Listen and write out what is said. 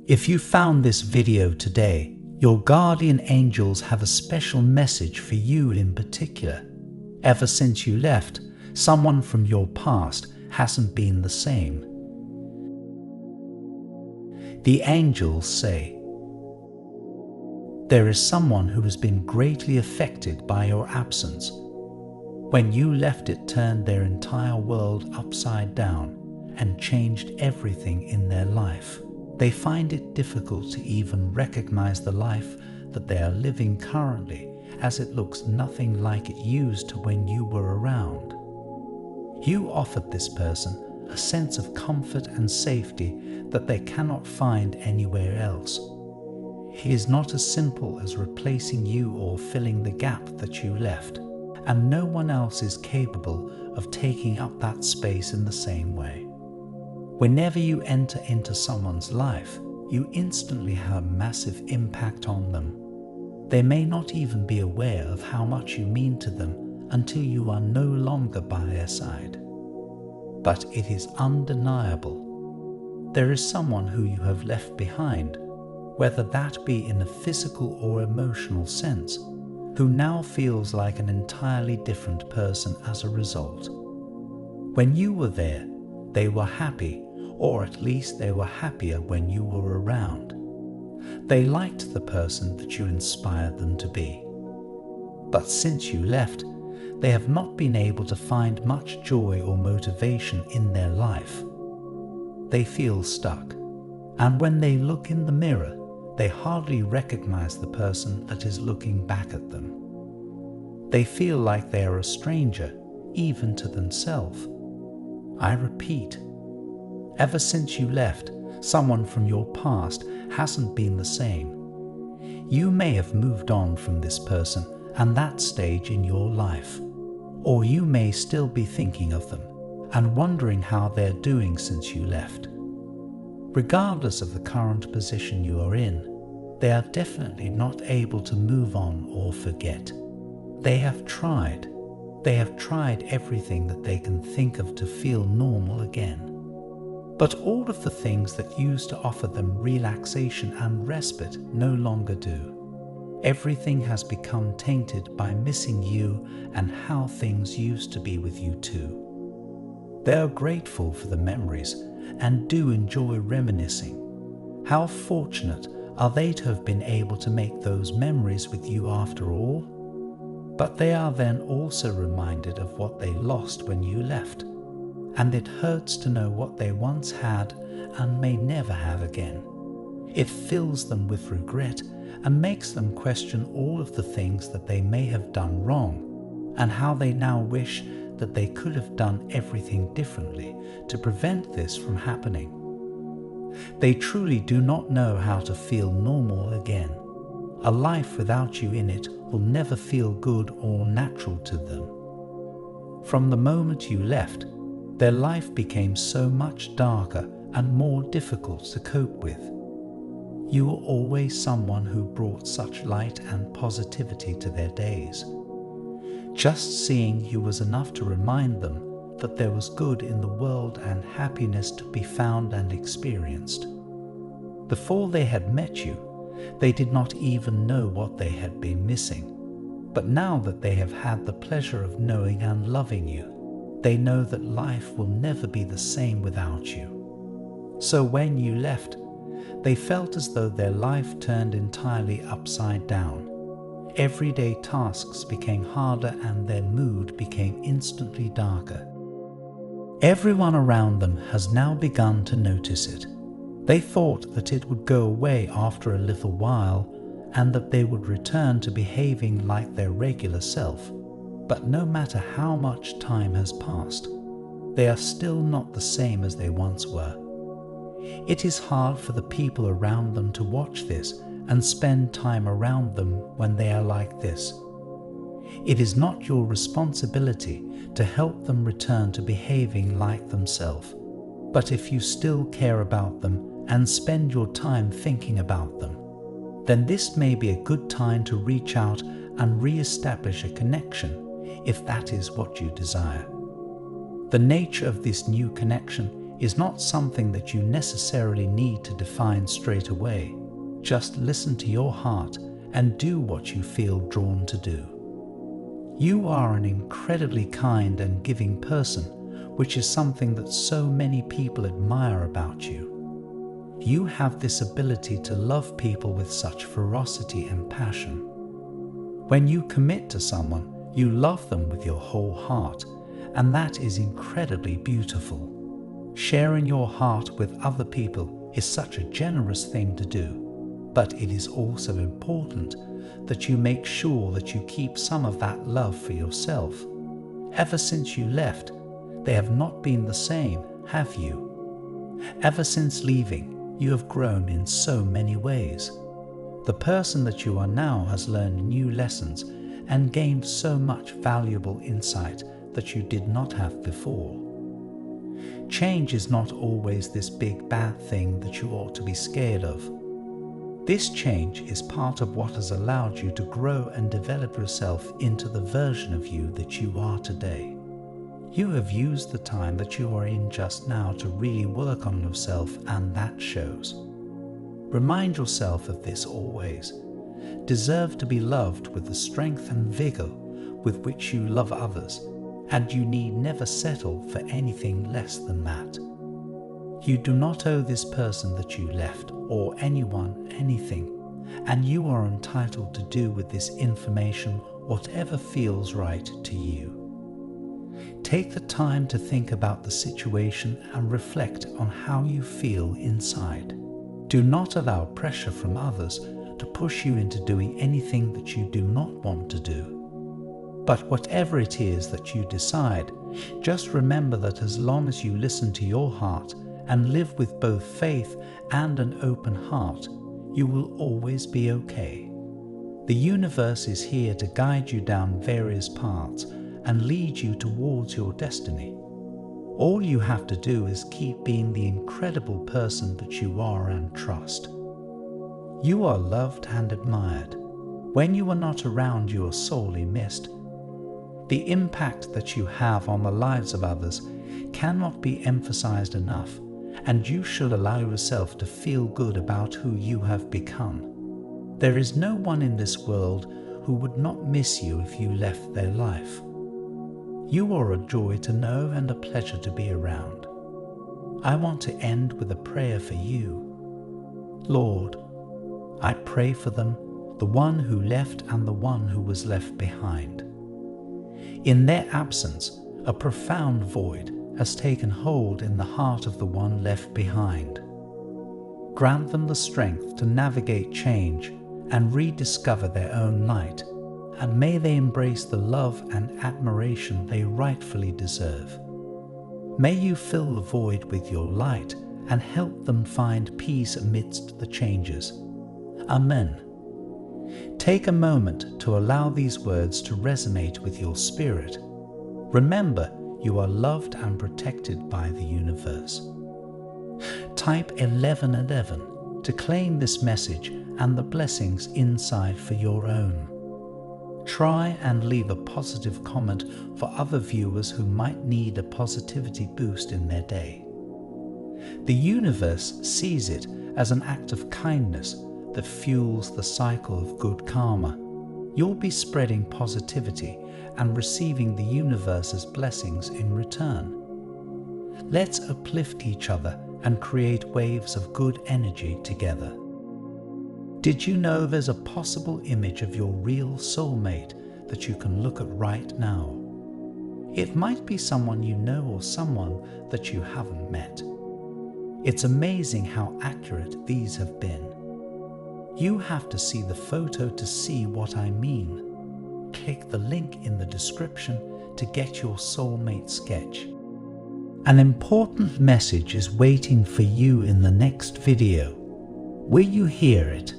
If you found this video today, your guardian angels have a special message for you in particular. Ever since you left, someone from your past hasn't been the same. The angels say, there is someone who has been greatly affected by your absence. When you left, it turned their entire world upside down and changed everything in their life. They find it difficult to even recognize the life that they are living currently, as it looks nothing like it used to when you were around. You offered this person a sense of comfort and safety that they cannot find anywhere else. It is not as simple as replacing you or filling the gap that you left, and no one else is capable of taking up that space in the same way. Whenever you enter into someone's life, you instantly have a massive impact on them. They may not even be aware of how much you mean to them until you are no longer by their side. But it is undeniable. There is someone who you have left behind, whether that be in a physical or emotional sense, who now feels like an entirely different person as a result. When you were there, they were happy, or at least they were happier when you were around. They liked the person that you inspired them to be. But since you left, they have not been able to find much joy or motivation in their life. They feel stuck, and when they look in the mirror, they hardly recognize the person that is looking back at them. They feel like they are a stranger, even to themselves. I repeat, ever since you left, someone from your past hasn't been the same. You may have moved on from this person and that stage in your life, or you may still be thinking of them and wondering how they're doing since you left. Regardless of the current position you are in, they are definitely not able to move on or forget. They have tried everything that they can think of to feel normal again. But all of the things that used to offer them relaxation and respite no longer do. Everything has become tainted by missing you and how things used to be with you too. They are grateful for the memories and do enjoy reminiscing. How fortunate are they to have been able to make those memories with you after all? But they are then also reminded of what they lost when you left, and it hurts to know what they once had and may never have again. It fills them with regret and makes them question all of the things that they may have done wrong, and how they now wish that they could have done everything differently to prevent this from happening. They truly do not know how to feel normal again. A life without you in it will never feel good or natural to them. From the moment you left, their life became so much darker and more difficult to cope with. You were always someone who brought such light and positivity to their days. Just seeing you was enough to remind them that there was good in the world and happiness to be found and experienced. Before they had met you, they did not even know what they had been missing. But now that they have had the pleasure of knowing and loving you, they know that life will never be the same without you. So when you left, they felt as though their life turned entirely upside down. Everyday tasks became harder and their mood became instantly darker. Everyone around them has now begun to notice it. They thought that it would go away after a little while and that they would return to behaving like their regular self. But no matter how much time has passed, they are still not the same as they once were. It is hard for the people around them to watch this and spend time around them when they are like this. It is not your responsibility to help them return to behaving like themselves. But if you still care about them and spend your time thinking about them, then this may be a good time to reach out and re-establish a connection if that is what you desire. The nature of this new connection is not something that you necessarily need to define straight away. Just listen to your heart and do what you feel drawn to do. You are an incredibly kind and giving person, which is something that so many people admire about you. You have this ability to love people with such ferocity and passion. When you commit to someone, you love them with your whole heart, and that is incredibly beautiful. Sharing your heart with other people is such a generous thing to do, but it is also important that you make sure that you keep some of that love for yourself. Ever since you left, they have not been the same, have you? Ever since leaving, you have grown in so many ways. The person that you are now has learned new lessons and gained so much valuable insight that you did not have before. Change is not always this big bad thing that you ought to be scared of. This change is part of what has allowed you to grow and develop yourself into the version of you that you are today. You have used the time that you are in just now to really work on yourself, and that shows. Remind yourself of this always. Deserve to be loved with the strength and vigor with which you love others, and you need never settle for anything less than that. You do not owe this person that you left or anyone anything, and you are entitled to do with this information whatever feels right to you. Take the time to think about the situation and reflect on how you feel inside. Do not allow pressure from others to push you into doing anything that you do not want to do. But whatever it is that you decide, just remember that as long as you listen to your heart and live with both faith and an open heart, you will always be okay. The universe is here to guide you down various paths and lead you towards your destiny. All you have to do is keep being the incredible person that you are and trust. You are loved and admired. When you are not around, you are sorely missed. The impact that you have on the lives of others cannot be emphasized enough, and you should allow yourself to feel good about who you have become. There is no one in this world who would not miss you if you left their life. You are a joy to know and a pleasure to be around. I want to end with a prayer for you. Lord, I pray for them, the one who left and the one who was left behind. In their absence, a profound void has taken hold in the heart of the one left behind. Grant them the strength to navigate change and rediscover their own light, and may they embrace the love and admiration they rightfully deserve. May you fill the void with your light and help them find peace amidst the changes. Amen. Take a moment to allow these words to resonate with your spirit. Remember, you are loved and protected by the universe. Type 1111 to claim this message and the blessings inside for your own. Try and leave a positive comment for other viewers who might need a positivity boost in their day. The universe sees it as an act of kindness that fuels the cycle of good karma. You'll be spreading positivity and receiving the universe's blessings in return. Let's uplift each other and create waves of good energy together. Did you know there's a possible image of your real soulmate that you can look at right now? It might be someone you know or someone that you haven't met. It's amazing how accurate these have been. You have to see the photo to see what I mean. Click the link in the description to get your soulmate sketch. An important message is waiting for you in the next video. Will you hear it?